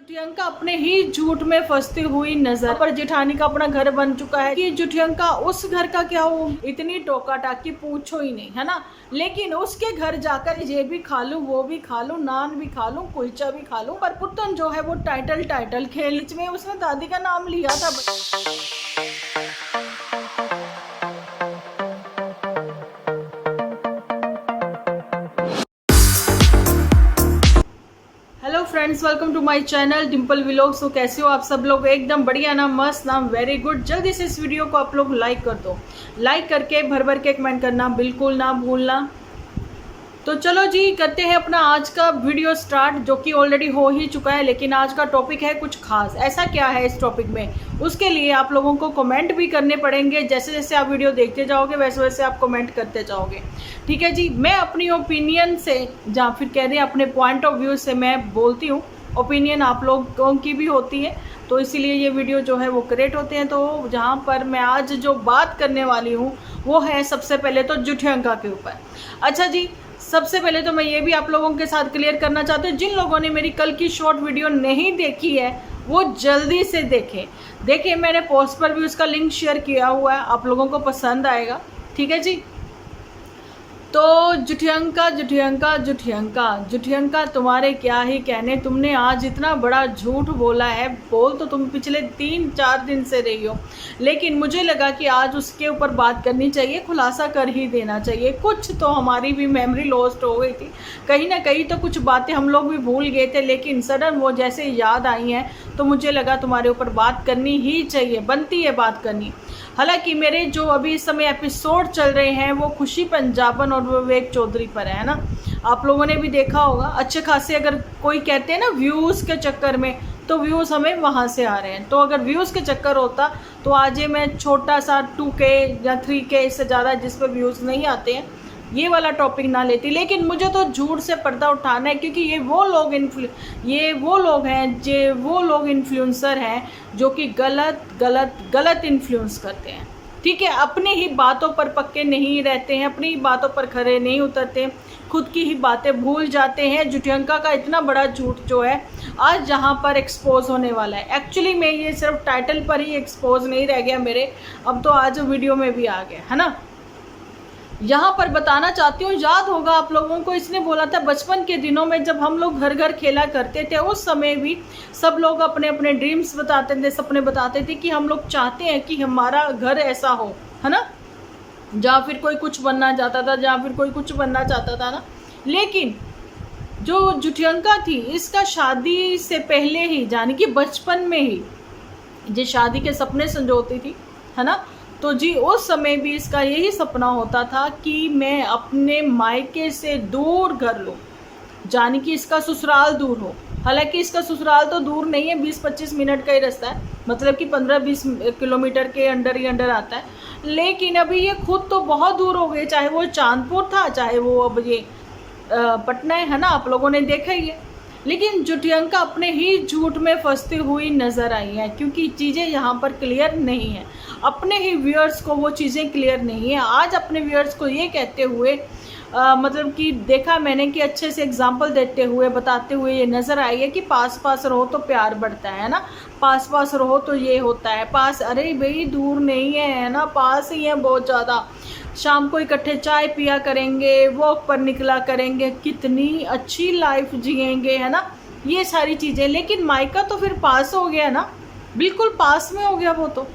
जुठियंका अपने ही झूठ में फंसती हुई नजर पर जेठानी का अपना घर बन चुका है कि जुठियंका उस घर का क्या हो, इतनी टोका टाकी पूछो ही नहीं, है ना। लेकिन उसके घर जाकर ये भी खा लूं, वो भी खा लूं, नान भी खा लूं, कुलचा भी खा लूं, पर पुतन जो है वो टाइटल खेल में उसने दादी का नाम लिया था। Hello friends, welcome to my channel Dimple vlogs. तो कैसे हो आप सब लोग? एकदम बढ़िया ना, मस्त ना, वेरी गुड। जल्दी से इस वीडियो को आप लोग लाइक कर दो। लाइक करके भर भर के कमेंट करना बिल्कुल ना भूलना। तो चलो जी, करते हैं अपना आज का वीडियो स्टार्ट, जो कि ऑलरेडी हो ही चुका है, लेकिन आज का टॉपिक है कुछ खास। ऐसा क्या है इस टॉपिक में, उसके लिए आप लोगों को कमेंट भी करने पड़ेंगे। जैसे जैसे आप वीडियो देखते जाओगे वैसे वैसे आप कमेंट करते जाओगे, ठीक है जी। मैं अपनी ओपिनियन से, या फिर कह रहे हैं अपने पॉइंट ऑफ व्यू से मैं बोलती हूँ। ओपिनियन आप लोगों की भी होती है, तो इसीलिए ये वीडियो जो है वो क्रिएट होते हैं। तो जहाँ पर मैं आज जो बात करने वाली हूँ वो है सबसे पहले तो जुठियंका के ऊपर। अच्छा जी, सबसे पहले तो मैं ये भी आप लोगों के साथ क्लियर करना चाहती हूँ, जिन लोगों ने मेरी कल की शॉर्ट वीडियो नहीं देखी है वो जल्दी से देखें। देखिए, मैंने पोस्ट पर भी उसका लिंक शेयर किया हुआ है, आप लोगों को पसंद आएगा, ठीक है जी। तो जुठियंका तुम्हारे क्या ही कहने। तुमने आज इतना बड़ा झूठ बोला है, बोल तो तुम पिछले 3-4 दिन से रही हो, लेकिन मुझे लगा कि आज उसके ऊपर बात करनी चाहिए, खुलासा कर ही देना चाहिए। कुछ तो हमारी भी मेमोरी लॉस्ट हो गई थी, कहीं ना कहीं तो कुछ बातें हम लोग भी भूल गए थे, लेकिन सडन वो जैसे याद आई हैं तो मुझे लगा तुम्हारे ऊपर बात करनी ही चाहिए, बनती है बात करनी। हालांकि मेरे जो अभी इस समय एपिसोड चल रहे हैं वो खुशी पंजाबन और विवेक चौधरी पर है ना। आप लोगों ने भी देखा होगा अच्छे खासे। अगर कोई कहते हैं ना व्यूज़ के चक्कर में, तो व्यूज़ हमें वहाँ से आ रहे हैं। तो अगर व्यूज़ के चक्कर होता तो आज ये मैं छोटा सा 2K या 3K इससे ज़्यादा जिस पर व्यूज़ नहीं आते हैं ये वाला टॉपिक ना लेती। लेकिन मुझे तो झूठ से पर्दा उठाना है, क्योंकि ये वो लोग इन्फ्लुएंसर हैं जो कि गलत इन्फ्लुएंस करते हैं, ठीक है। अपनी ही बातों पर पक्के नहीं रहते हैं, अपनी ही बातों पर खरे नहीं उतरते, खुद की ही बातें भूल जाते हैं। जुठियंका का इतना बड़ा झूठ जो है आज जहाँ पर एक्सपोज होने वाला है, एक्चुअली में ये सिर्फ टाइटल पर ही एक्सपोज नहीं रह गया मेरे, अब तो आज वीडियो में भी आ गया, है ना। यहाँ पर बताना चाहती हूँ, याद होगा आप लोगों को, इसने बोला था बचपन के दिनों में जब हम लोग घर घर खेला करते थे, उस समय भी सब लोग अपने अपने ड्रीम्स बताते थे, सपने बताते थे कि हम लोग चाहते हैं कि हमारा घर ऐसा हो, है ना। जहाँ फिर कोई कुछ बनना चाहता था, जहाँ फिर कोई कुछ बनना चाहता था ना। लेकिन जो जुठियंका थी, इसका शादी से पहले ही, यानी कि बचपन में ही जो शादी के सपने संजोती थी, है ना। तो जी उस समय भी इसका यही सपना होता था कि मैं अपने मायके से दूर घर लूँ, यानी कि इसका ससुराल दूर हो। हालांकि इसका ससुराल तो दूर नहीं है, 20-25 मिनट का ही रास्ता है, मतलब कि 15-20 किलोमीटर के अंडर ही अंडर आता है। लेकिन अभी ये खुद तो बहुत दूर हो गए, चाहे वो चांदपुर था, चाहे वो अब ये पटना है ना, आप लोगों ने देखा ही है। लेकिन जुठियंका अपने ही झूठ में फंसती हुई नज़र आई है, क्योंकि चीज़ें यहाँ पर क्लियर नहीं है। अपने ही व्यूअर्स को वो चीज़ें क्लियर नहीं है। आज अपने व्यूअर्स को ये कहते हुए मतलब कि देखा मैंने कि अच्छे से एग्जांपल देते हुए, बताते हुए ये नज़र आई है कि पास पास रहो तो प्यार बढ़ता है ना, पास पास रहो तो ये होता है। पास, अरे भाई दूर नहीं है ना, पास ही है बहुत ज़्यादा। शाम को इकट्ठे चाय पिया करेंगे, वॉक पर निकला करेंगे, कितनी अच्छी लाइफ जिएंगे, है ना, ये सारी चीज़ें। लेकिन मायका तो फिर पास हो गया ना, बिल्कुल पास में हो गया वो तो।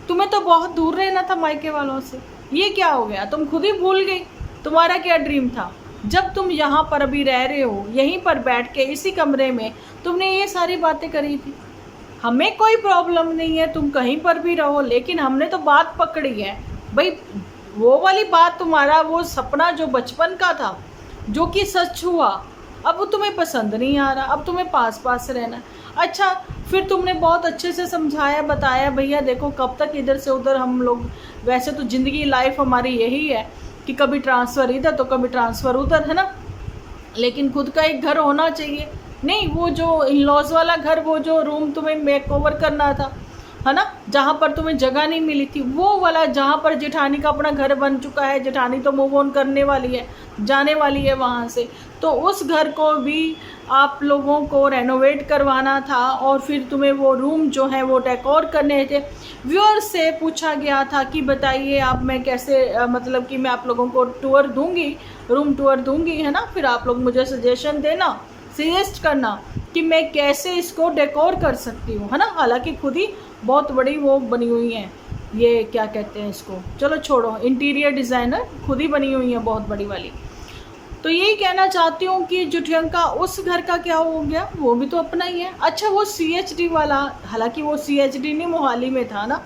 तुम्हें तो बहुत दूर रहना था मायके वालों से, ये क्या हो गया? तुम खुद ही भूल गई तुम्हारा क्या ड्रीम था। जब तुम यहाँ पर अभी रह रहे हो, यहीं पर बैठ के इसी कमरे में तुमने ये सारी बातें करी थी। हमें कोई प्रॉब्लम नहीं है, तुम कहीं पर भी रहो, लेकिन हमने तो बात पकड़ी है भाई, वो वाली बात। तुम्हारा वो सपना जो बचपन का था, जो कि सच हुआ, अब वो तुम्हें पसंद नहीं आ रहा, अब तुम्हें पास पास रहना। अच्छा, फिर तुमने बहुत अच्छे से समझाया, बताया, भैया देखो कब तक इधर से उधर हम लोग, वैसे तो ज़िंदगी लाइफ हमारी यही है कि कभी ट्रांसफ़र इधर तो कभी ट्रांसफ़र उधर, है ना। लेकिन खुद का एक घर होना चाहिए। नहीं, वो जो इन-लॉज वाला घर, वो जो रूम तुम्हें मेकओवर करना था, है ना, जहाँ पर तुम्हें जगह नहीं मिली थी, वो वाला जहाँ पर जेठानी का अपना घर बन चुका है, जेठानी तो मूव ऑन करने वाली है, जाने वाली है वहाँ से, तो उस घर को भी आप लोगों को रेनोवेट करवाना था और फिर तुम्हें वो रूम जो है वो डेकोर करने थे। व्यूअर्स से पूछा गया था कि बताइए आप, मैं कैसे मतलब कि मैं आप लोगों को टूर दूंगी, रूम टूर दूंगी, है ना, फिर आप लोग मुझे सजेशन देना, सजेस्ट करना कि मैं कैसे इसको डेकोर कर सकती हूँ, है ना। हालांकि खुद ही बहुत बड़ी वो बनी हुई हैं, ये क्या कहते हैं इसको, चलो छोड़ो, इंटीरियर डिज़ाइनर खुद ही बनी हुई है बहुत बड़ी वाली। तो यही कहना चाहती हूँ कि जुठियंका उस घर का क्या हो गया, वो भी तो अपना ही है। अच्छा वो CHD वाला, हालांकि वो CHD नहीं मोहाली में था ना,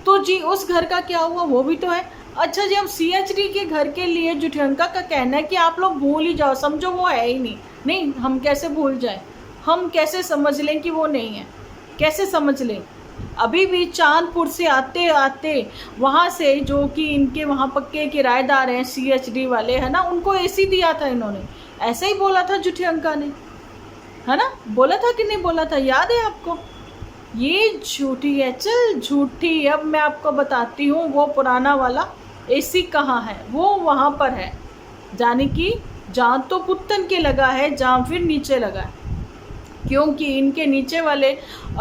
तो जी उस घर का क्या हुआ, वो भी तो है। अच्छा जी, अब CHD के घर के लिए जुठियंका का कहना है कि आप लोग भूल ही जाओ, समझो वो है ही नहीं। नहीं, हम कैसे भूल जाएं, हम कैसे समझ लें कि वो नहीं है, कैसे समझ लें। अभी भी चांदपुर से आते आते वहाँ से, जो कि इनके वहाँ पक्के किराएदार हैं CHD वाले, है ना, उनको AC दिया था इन्होंने, ऐसा ही बोला था जुठियंका ने, है ना, बोला था कि नहीं बोला था, याद है आपको। ये झूठी है, चल झूठी। अब मैं आपको बताती हूँ वो पुराना वाला AC कहाँ है, वो वहाँ पर है, जाने कि जहाँ तो पुत्तन के लगा है, जहाँ फिर नीचे लगा है, क्योंकि इनके नीचे वाले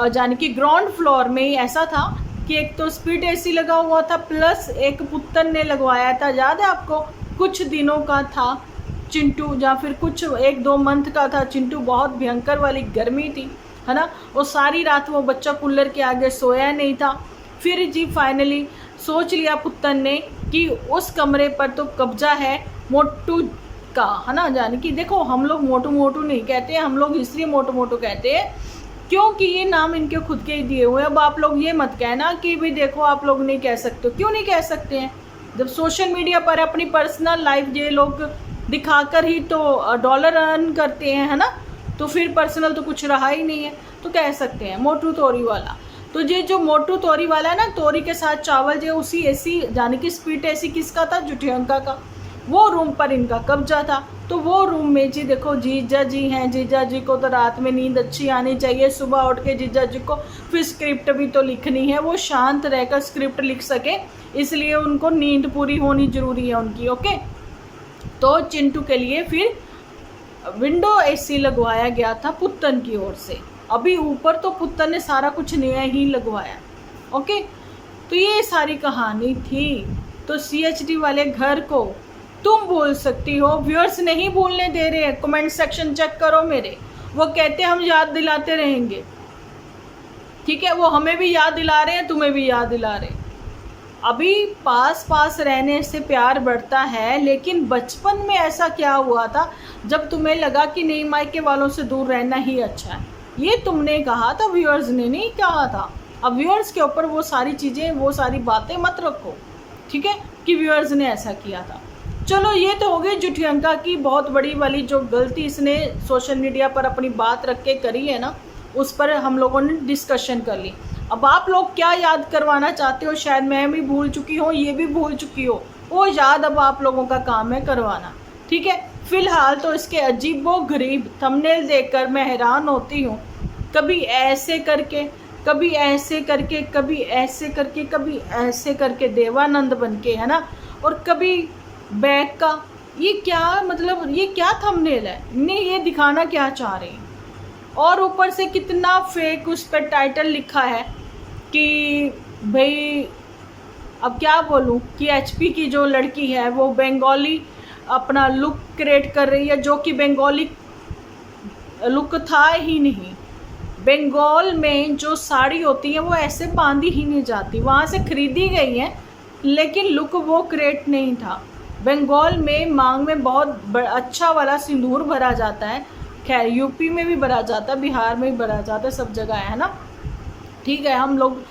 यानी कि ग्राउंड फ्लोर में ही ऐसा था कि एक तो स्प्लिट AC लगा हुआ था, प्लस एक पुत्तन ने लगवाया था, याद है आपको, कुछ दिनों का था चिंटू, या फिर कुछ 1-2 मंथ का था चिंटू। बहुत भयंकर वाली गर्मी थी, है ना, वो सारी रात वो बच्चा कूलर के आगे सोया नहीं था। फिर जी फाइनली सोच लिया पुत्तन ने कि उस कमरे पर तो कब्जा है मोटू का, है ना, यानी कि देखो हम लोग मोटू मोटू नहीं कहते हैं, हम लोग इसलिए मोटू मोटू कहते हैं क्योंकि ये नाम इनके खुद के ही दिए हुए हैं। अब आप लोग ये मत कहना कि भाई देखो आप लोग नहीं कह सकते, क्यों नहीं कह सकते हैं, जब सोशल मीडिया पर अपनी पर्सनल लाइफ ये लोग दिखाकर ही तो डॉलर अर्न करते हैं, है ना, तो फिर पर्सनल तो कुछ रहा ही नहीं है, तो कह सकते हैं मोटू तोरी वाला। तो ये जो मोटू तोरी वाला है ना, तोरी के साथ चावल, जो उसी AC यानी कि स्प्लिट AC किसका था, जुठियंका का, वो रूम पर इनका कब्जा था। तो वो रूम में जी देखो जीजा जी हैं, जीजा जी को तो रात में नींद अच्छी आनी चाहिए, सुबह उठ के जीजा जी को फिर स्क्रिप्ट भी तो लिखनी है, वो शांत रहकर स्क्रिप्ट लिख सके, इसलिए उनको नींद पूरी होनी जरूरी है उनकी, ओके। तो चिंटू के लिए फिर विंडो AC लगवाया गया था पुत्तन की ओर से। अभी ऊपर तो पुत्तन ने सारा कुछ नया ही लगवाया, ओके। तो ये सारी कहानी थी। तो CHD वाले घर को तुम भूल सकती हो, व्यूअर्स नहीं भूलने दे रहे हैं, कमेंट सेक्शन चेक करो मेरे, वो कहते हम याद दिलाते रहेंगे, ठीक है, वो हमें भी याद दिला रहे हैं, तुम्हें भी याद दिला रहे हैं। अभी पास पास रहने से प्यार बढ़ता है, लेकिन बचपन में ऐसा क्या हुआ था जब तुम्हें लगा कि नहीं मायके वालों से दूर रहना ही अच्छा है, ये तुमने कहा था, व्यूअर्स ने नहीं कहा था। अब व्यूअर्स के ऊपर वो सारी चीज़ें, वो सारी बातें मत रखो, ठीक है, कि व्यूअर्स ने ऐसा किया था। चलो ये तो हो गई जुठियंका की बहुत बड़ी वाली जो गलती इसने सोशल मीडिया पर अपनी बात रख के करी है ना, उस पर हम लोगों ने डिस्कशन कर ली। अब आप लोग क्या याद करवाना चाहते हो, शायद मैं भी भूल चुकी हूँ, ये भी भूल चुकी हो, वो याद अब आप लोगों का काम है करवाना, ठीक है। फिलहाल तो इसके अजीबोगरीब थंबनेल देखकर मैं हैरान होती हूँ, कभी ऐसे करके, कभी ऐसे करके, कभी ऐसे करके, कभी ऐसे करके देवानंद बन के, है ना, और कभी बैग का, ये क्या मतलब, ये क्या थंबनेल है, इन्हें ये दिखाना क्या चाह रहे हैं। और ऊपर से कितना फेक उस पर टाइटल लिखा है कि भाई अब क्या बोलूँ कि HP की जो लड़की है वो बंगाली अपना लुक क्रिएट कर रही है, जो कि बंगाली लुक था ही नहीं। बंगाल में जो साड़ी होती है वो ऐसे बांधी ही नहीं जाती, वहाँ से खरीदी गई है, लेकिन लुक वो क्रिएट नहीं था। बंगाल में मांग में बहुत अच्छा वाला सिंदूर भरा जाता है, खैर यूपी में भी भरा जाता है, बिहार में भी भरा जाता है, सब जगह है ना, ठीक है। हम लोग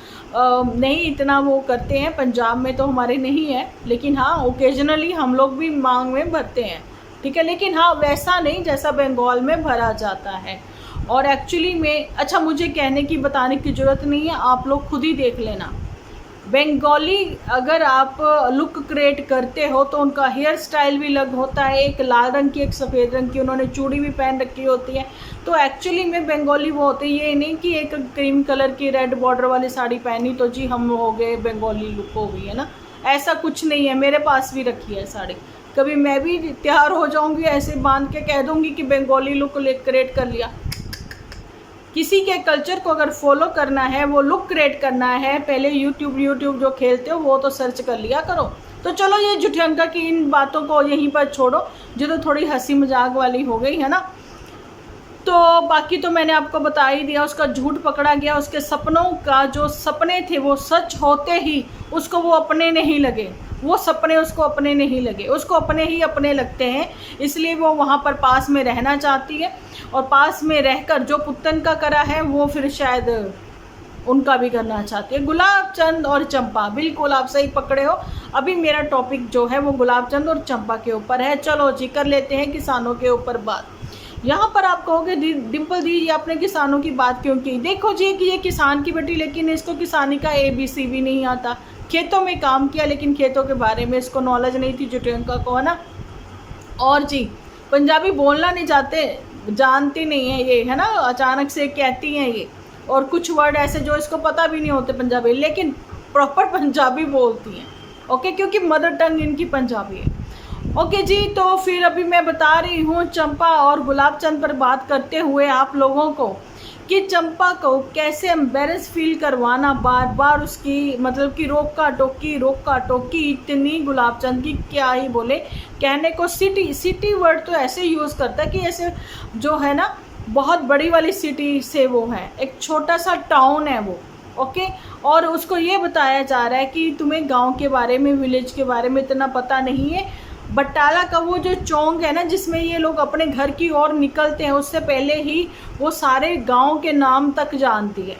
नहीं इतना वो करते हैं, पंजाब में तो हमारे नहीं है, लेकिन हाँ ओकेजनली हम लोग भी मांग में भरते हैं, ठीक है, लेकिन हाँ वैसा नहीं जैसा बंगाल में भरा जाता है। और एक्चुअली में अच्छा, मुझे कहने की बताने की ज़रूरत नहीं है, आप लोग खुद ही देख लेना। बंगाली अगर आप लुक क्रिएट करते हो तो उनका हेयर स्टाइल भी अलग होता है, एक लाल रंग की, एक सफ़ेद रंग की, उन्होंने चूड़ी भी पहन रखी होती है। तो एक्चुअली में बंगाली वो होते हैं, ये नहीं कि एक क्रीम कलर की रेड बॉर्डर वाली साड़ी पहनी तो जी हम हो गए बंगाली लुक हो गई, है ना, ऐसा कुछ नहीं है। मेरे पास भी रखी है साड़ी, कभी मैं भी तैयार हो जाऊंगी, ऐसे बांध के कह दूंगी कि बंगाली लुक क्रिएट कर लिया। किसी के कल्चर को अगर फॉलो करना है, वो लुक क्रिएट करना है, पहले यूट्यूब जो खेलते हो वो तो सर्च कर लिया करो। तो चलो ये झूठंका की इन बातों को यहीं पर छोड़ो, जो तो थोड़ी हंसी मजाक वाली हो गई है ना। तो बाकी तो मैंने आपको बता ही दिया, उसका झूठ पकड़ा गया, उसके सपनों का जो सपने थे वो सच होते ही उसको वो अपने नहीं लगे, वो सपने उसको अपने नहीं लगे, उसको अपने ही अपने लगते हैं। इसलिए वो वहाँ पर पास में रहना चाहती है, और पास में रहकर जो पुत्तन का करा है वो फिर शायद उनका भी करना चाहती है। गुलाब चंद और चंपा, बिल्कुल आप सही पकड़े हो। अभी मेरा टॉपिक जो है वो गुलाब चंद और चंपा के ऊपर है। चलो जी कर लेते हैं किसानों के ऊपर बात। यहाँ पर आप कहोगे डिम्पल दी ये आपने किसानों की बात क्यों की? देखो जी कि ये किसान की बेटी, लेकिन इसको किसानी का ABC भी नहीं आता। खेतों में काम किया लेकिन खेतों के बारे में इसको नॉलेज नहीं थी झूठंका को, है ना। और जी पंजाबी बोलना नहीं जानती नहीं है ये, है ना, अचानक से कहती हैं ये, और कुछ वर्ड ऐसे जो इसको पता भी नहीं होते पंजाबी, लेकिन प्रॉपर पंजाबी बोलती हैं। ओके, क्योंकि मदर टंग इनकी पंजाबी है। ओके जी, तो फिर अभी मैं बता रही हूँ चंपा और गुलाब चंद पर बात करते हुए आप लोगों को कि चंपा को कैसे एम्बेरस फील करवाना, बार बार उसकी मतलब कि रोका टोकी इतनी गुलाब चंद की क्या ही बोले। कहने को सिटी वर्ड तो ऐसे यूज़ करता है कि ऐसे जो है ना बहुत बड़ी वाली सिटी से वो है, एक छोटा सा टाउन है वो। ओके, और उसको ये बताया जा रहा है कि तुम्हें गांव के बारे में, विलेज के बारे में इतना पता नहीं है। बटाला का वो जो चौक है ना जिसमें ये लोग अपने घर की ओर निकलते हैं, उससे पहले ही वो सारे गांव के नाम तक जानती है।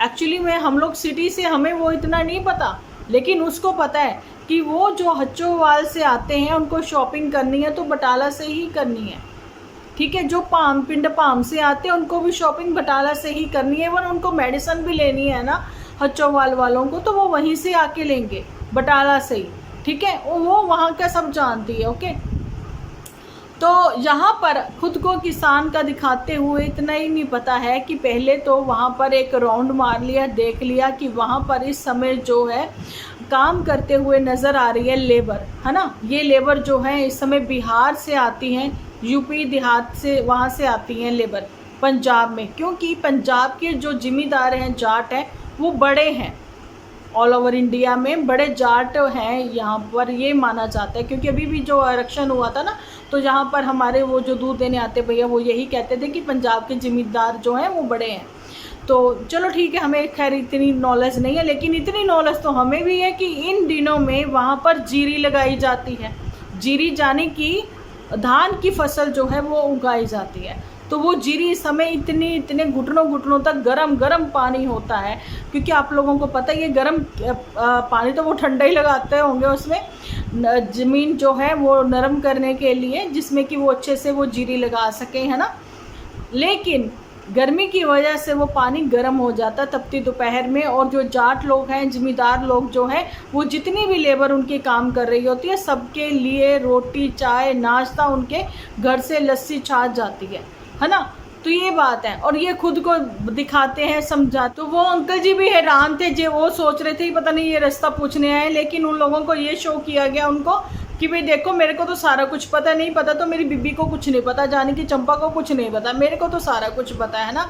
एक्चुअली में हम लोग सिटी से हमें वो इतना नहीं पता, लेकिन उसको पता है कि वो जो हच्चोवाल से आते हैं उनको शॉपिंग करनी है तो बटाला से ही करनी है। ठीक है, जो पिंड पाम से आते हैं उनको भी शॉपिंग बटाला से ही करनी है। वन उनको मेडिसिन भी लेनी है ना हच्चोवाल वालों को, तो वो वहीं से आके लेंगे बटाला से ही। ठीक है, वो वहाँ का सब जानती है। ओके, तो यहाँ पर खुद को किसान का दिखाते हुए इतना ही नहीं पता है कि पहले तो वहाँ पर एक राउंड मार लिया, देख लिया कि वहाँ पर इस समय जो है काम करते हुए नज़र आ रही है लेबर, है ना। ये लेबर जो है इस समय बिहार से आती हैं, यूपी देहात से वहाँ से आती हैं लेबर पंजाब में, क्योंकि पंजाब के जो जिम्मेदार हैं, जाट हैं, वो बड़े हैं। ऑल ओवर इंडिया में बड़े जाट हैं यहाँ पर, ये माना जाता है। क्योंकि अभी भी जो आरक्षण हुआ था ना, तो यहाँ पर हमारे वो जो दूध देने आते भैया वो यही कहते थे कि पंजाब के जिम्मेदार जो हैं वो बड़े हैं। तो चलो ठीक है, हमें खैर इतनी नॉलेज नहीं है, लेकिन इतनी नॉलेज तो हमें भी है कि इन दिनों में वहाँ पर जीरी लगाई जाती है। जीरी जाने की धान की फसल जो है वो उगाई जाती है। तो वो जीरी इस समय इतने घुटनों तक गरम पानी होता है, क्योंकि आप लोगों को पता है ये गरम पानी तो वो ठंडा ही लगाते होंगे उसमें, ज़मीन जो है वो नरम करने के लिए, जिसमें कि वो अच्छे से वो जीरी लगा सकें, है ना। लेकिन गर्मी की वजह से वो पानी गर्म हो जाता तपती दोपहर में, और जो जाट लोग हैं, जिम्मेदार लोग जो हैं, वो जितनी भी लेबर उनके काम कर रही होती है, सबके लिए रोटी चाय नाश्ता उनके घर से लस्सी छाछ जाती है ना। तो ये बात है, और ये खुद को दिखाते हैं, समझा। तो वो अंकल जी भी हैरान थे, जो वो सोच रहे थे पता नहीं ये रास्ता पूछने आए, लेकिन उन लोगों को ये शो किया गया उनको कि भाई देखो मेरे को तो सारा कुछ पता, नहीं पता तो मेरी बीबी को कुछ नहीं पता, जाने की चंपा को कुछ नहीं पता, मेरे को तो सारा कुछ पता है ना।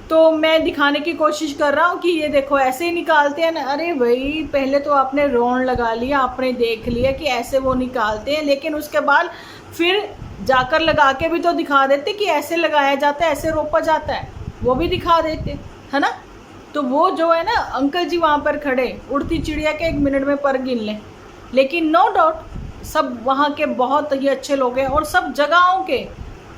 तो मैं दिखाने की कोशिश कर रहा हूँ कि ये देखो ऐसे ही निकालते हैं ना। अरे भाई पहले तो आपने रौन लगा लिया, आपने देख लिया कि ऐसे वो निकालते हैं, लेकिन उसके बाद फिर जाकर लगा के भी तो दिखा देते कि ऐसे लगाया जाता है, ऐसे रोपा जाता है, वो भी दिखा देते, है ना। तो वो जो है ना अंकल जी वहाँ पर खड़े, उड़ती चिड़िया के 1 मिनट में पर गिन लें। लेकिन नो डाउट सब वहाँ के बहुत ही अच्छे लोग हैं, और सब जगहों के,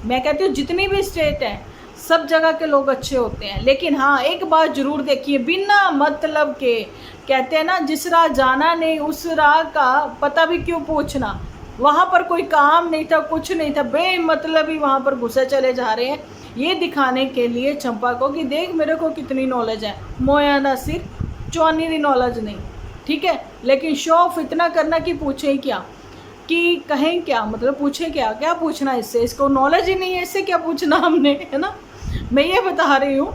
मैं कहती हूँ जितनी भी स्टेट हैं सब जगह के लोग अच्छे होते हैं। लेकिन हाँ एक बात ज़रूर देखिए, बिना मतलब के, कहते हैं ना जिस राह जाना नहीं उस राह का पता भी क्यों पूछना। वहाँ पर कोई काम नहीं था, कुछ नहीं था, बेमतलब ही वहाँ पर घुसे चले जा रहे हैं, ये दिखाने के लिए चंपा को कि देख मेरे को कितनी नॉलेज है। मोयाना सिर चौनी दी नॉलेज नहीं, ठीक है, लेकिन शो ऑफ इतना करना कि पूछे क्या, कि कहें क्या, मतलब पूछे क्या, क्या पूछना इससे, इसको नॉलेज ही नहीं है, इससे क्या पूछना हमने, है ना। मैं ये बता रही हूँ,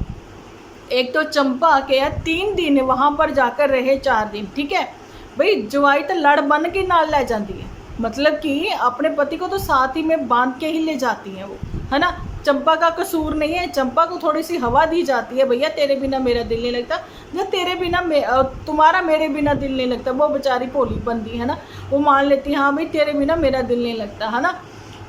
एक तो चंपा के 3 दिन वहाँ पर जाकर रहे, 4 दिन, ठीक है भाई। जवाई तो लड़ बन के नाल लै जाती है, मतलब कि अपने पति को तो साथ ही में बांध के ही ले जाती हैं वो, है ना। चंपा का कसूर नहीं है, चंपा को थोड़ी सी हवा दी जाती है, भैया तेरे बिना मेरा दिल नहीं लगता, या तेरे बिना तुम्हारा मेरे बिना दिल नहीं लगता। वो बेचारी भोली बंदी है ना, वो मान लेती है हाँ भाई तेरे बिना मेरा दिल नहीं लगता, है ना।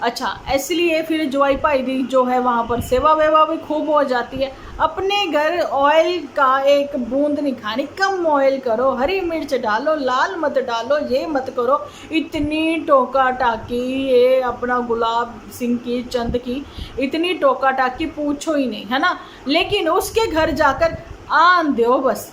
अच्छा, इसलिए फिर जवाई भाई दी जो है वहाँ पर सेवा वेवा भी खूब हो जाती है। अपने घर ऑयल का एक बूंद नहीं खानी, कम ऑयल करो, हरी मिर्च डालो, लाल मत डालो, ये मत करो। इतनी टोका टाकी ये अपना गुलाब सिंह की, चंद की इतनी टोका टाकी पूछो ही नहीं, है ना। लेकिन उसके घर जाकर आन दो बस,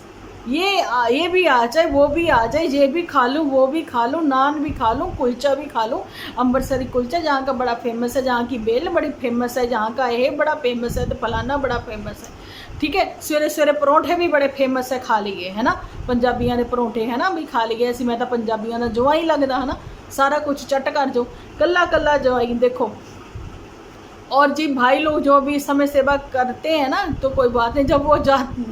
ये भी आ जाए, वो भी आ जाए, ये भी खा लूँ, वो भी खा लूँ, नान भी खा लूँ, कुलचा भी खा लूँ। अमृतसरी कुलचा जहाँ का बड़ा फेमस है, जहाँ की बेल बड़ी फेमस है, जहाँ का ये बड़ा फेमस है, तो फलाना बड़ा फेमस है, ठीक है। सवेरे सवेरे परोठे भी बड़े फेमस है, खा लिए, है ना। पंजाबियों ने परोठे है ना भी खा लिए, ऐसे मैं तो पंजाबियों का जो ही लगता है ना, सारा कुछ चट कर जो कल्ला कल्ला जो आई देखो। और जी भाई लोग जो भी इस समय सेवा करते हैं ना, तो कोई बात नहीं, जब वो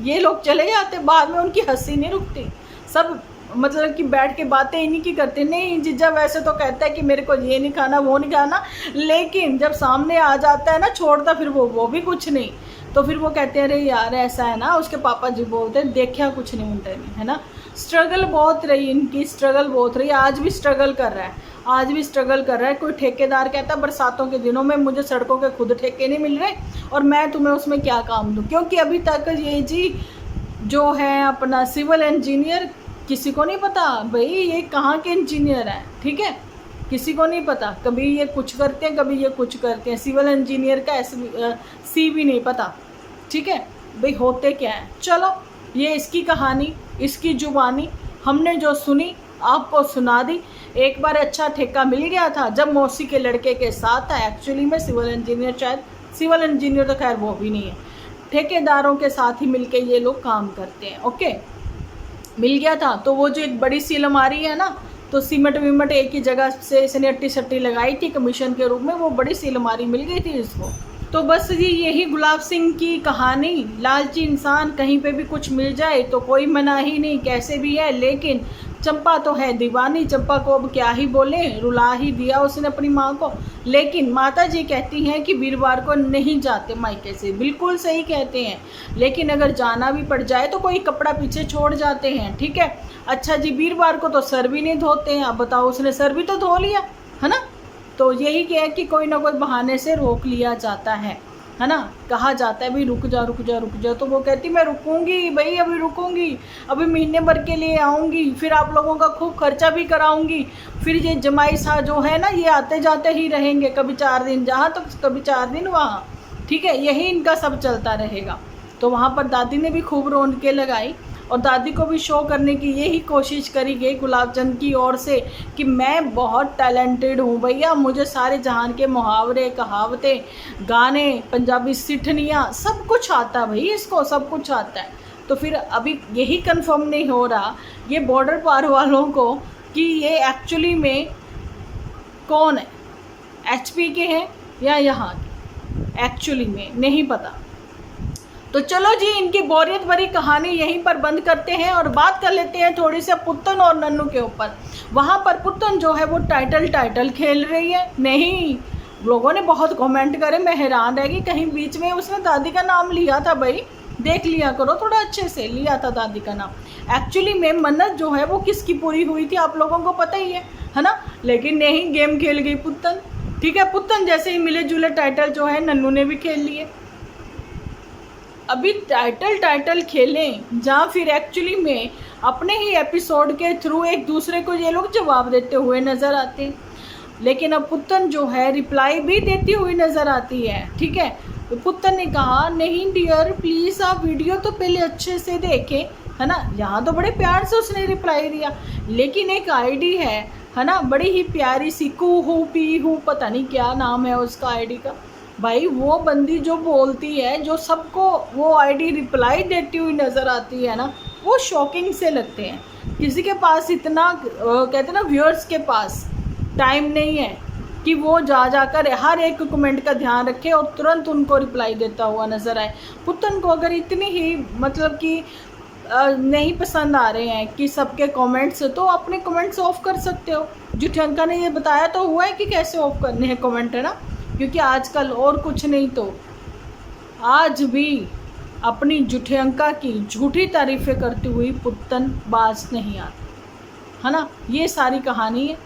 ये लोग चले जाते बाद में उनकी हंसी नहीं रुकती, सब मतलब कि बैठ के बातें इन्हीं की करते। नहीं जीजा वैसे तो कहता है कि मेरे को ये नहीं खाना वो नहीं खाना, लेकिन जब सामने आ जाता है ना छोड़ता फिर वो भी कुछ नहीं, तो फिर वो कहते हैं अरे यार ऐसा है ना। उसके पापा जी बोलते हैं देखा कुछ नहीं मुंडे में, है ना। स्ट्रगल बहुत रही इनकी, स्ट्रगल बहुत रही, आज भी स्ट्रगल कर रहा है, आज भी स्ट्रगल कर रहा है। कोई ठेकेदार कहता है बरसातों के दिनों में मुझे सड़कों के खुद ठेके नहीं मिल रहे और मैं तुम्हें उसमें क्या काम दूँ, क्योंकि अभी तक ये जी जो है अपना सिविल इंजीनियर किसी को नहीं पता भाई ये कहाँ के इंजीनियर हैं, ठीक है, किसी को नहीं पता। कभी ये कुछ करते हैं, कभी ये कुछ करते हैं, सिविल इंजीनियर का सी भी नहीं पता, ठीक है भाई होते क्या है। चलो ये इसकी कहानी, इसकी जुबानी हमने जो सुनी आपको सुना दी। एक बार अच्छा ठेका मिल गया था जब मौसी के लड़के के साथ था, एक्चुअली में सिविल इंजीनियर, शायद सिविल इंजीनियर तो खैर वो भी नहीं है, ठेकेदारों के साथ ही मिलके ये लोग काम करते हैं। ओके, मिल गया था। तो वो जो एक बड़ी सी अलमारी है ना, तो सीमेंट वीमेंट एक ही जगह से इसने अट्टी सट्टी लगाई थी कमीशन के रूप में, वो बड़ी सी अलमारी मिल गई थी इसको। तो बस जी यही गुलाब सिंह की कहानी। लालची इंसान कहीं पे भी कुछ मिल जाए तो कोई मनाही नहीं, कैसे भी है। लेकिन चंपा तो है दीवानी, चंपा को अब क्या ही बोले, रुला ही दिया उसने अपनी माँ को। लेकिन माता जी कहती हैं कि वीरवार को नहीं जाते मायके से, बिल्कुल सही कहते हैं। लेकिन अगर जाना भी पड़ जाए तो कोई कपड़ा पीछे छोड़ जाते हैं, ठीक है। अच्छा जी, वीरवार को तो सर भी नहीं धोते हैं। अब बताओ उसने सर भी तो धो लिया, है ना। तो यही क्या है कि कोई ना कोई बहाने से रोक लिया जाता है ना। कहा जाता है भाई रुक जा रुक जा रुक जा, तो वो कहती मैं रुकूंगी भाई, अभी रुकूंगी, अभी महीने भर के लिए आऊँगी, फिर आप लोगों का खूब खर्चा भी कराऊंगी। फिर ये जमाई सा जो है ना ये आते जाते ही रहेंगे, कभी 4 दिन जहाँ तो कभी 4 दिन वहाँ, ठीक है, यही इनका सब चलता रहेगा। तो वहाँ पर दादी ने भी खूब रौनकें लगाई और दादी को भी शो करने की यही कोशिश करी गई गुलाबचंद की ओर से कि मैं बहुत टैलेंटेड हूँ भैया, मुझे सारे जहान के मुहावरे, कहावतें, गाने, पंजाबी सिठनियाँ सब कुछ आता है भाई, इसको सब कुछ आता है। तो फिर अभी यही कंफर्म नहीं हो रहा ये बॉर्डर पार वालों को कि ये एक्चुअली में कौन है, HP के हैं या यहाँ के, एक्चुअली में नहीं पता। तो चलो जी इनकी बोरियत भरी कहानी यहीं पर बंद करते हैं और बात कर लेते हैं थोड़ी सी पुत्तन और नन्नू के ऊपर। वहाँ पर पुत्तन जो है वो टाइटल खेल रही है। नहीं, लोगों ने बहुत कमेंट करे, मैं हैरान रह गई, कहीं बीच में उसने दादी का नाम लिया था भाई, देख लिया करो थोड़ा अच्छे से, लिया था दादी का नाम। एक्चुअली में मन्नत जो है वो किसकी पूरी हुई थी आप लोगों को पता ही है ना। लेकिन नहीं, गेम खेल गई पुत्तन, ठीक है। पुत्तन जैसे ही मिले जुले टाइटल जो है नन्नू ने भी खेल लिए। अभी टाइटल खेलें जहाँ फिर एक्चुअली में अपने ही एपिसोड के थ्रू एक दूसरे को ये लोग जवाब देते हुए नज़र आते हैं। लेकिन अब पुत्तन जो है रिप्लाई भी देती हुई नज़र आती है, ठीक है। तो पुत्तन ने कहा नहीं डियर प्लीज़ आप वीडियो तो पहले अच्छे से देखें, है ना। यहाँ तो बड़े प्यार से उसने रिप्लाई दिया, लेकिन एक आईडी है ना, बड़ी ही प्यारी सी कूहू पीहू पता नहीं क्या नाम है उसका आईडी का, भाई वो बंदी जो बोलती है, जो सबको वो आईडी रिप्लाई देती हुई नज़र आती है ना, वो शॉकिंग से लगते हैं। किसी के पास इतना कहते हैं ना व्यूअर्स के पास टाइम नहीं है कि वो जाकर हर एक कमेंट का ध्यान रखे और तुरंत उनको रिप्लाई देता हुआ नज़र आए। पुत्तन को अगर इतनी ही मतलब कि नहीं पसंद आ रहे हैं कि सबके कमेंट्स, तो अपने कमेंट्स ऑफ कर सकते हो। जुठियंका ने ये बताया तो हुआ है कि कैसे ऑफ करने हैं कमेंट, है ना, क्योंकि आजकल और कुछ नहीं तो आज भी अपनी जुठियंका की झूठी तारीफ़ें करती हुई पुत्तन बाज नहीं आती, है ना। ये सारी कहानी है।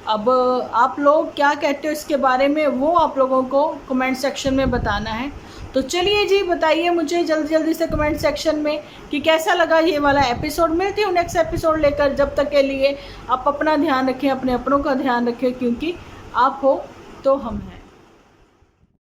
अब आप लोग क्या कहते हो इसके बारे में, वो आप लोगों को कमेंट सेक्शन में बताना है। तो चलिए जी, बताइए मुझे जल्दी जल्दी से कमेंट सेक्शन में कि कैसा लगा ये वाला एपिसोड। मिलती हूँ नेक्स्ट एपिसोड लेकर। जब तक के लिए आप अपना ध्यान रखें, अपने अपनों का ध्यान रखें, क्योंकि आप हो तो हम हैं।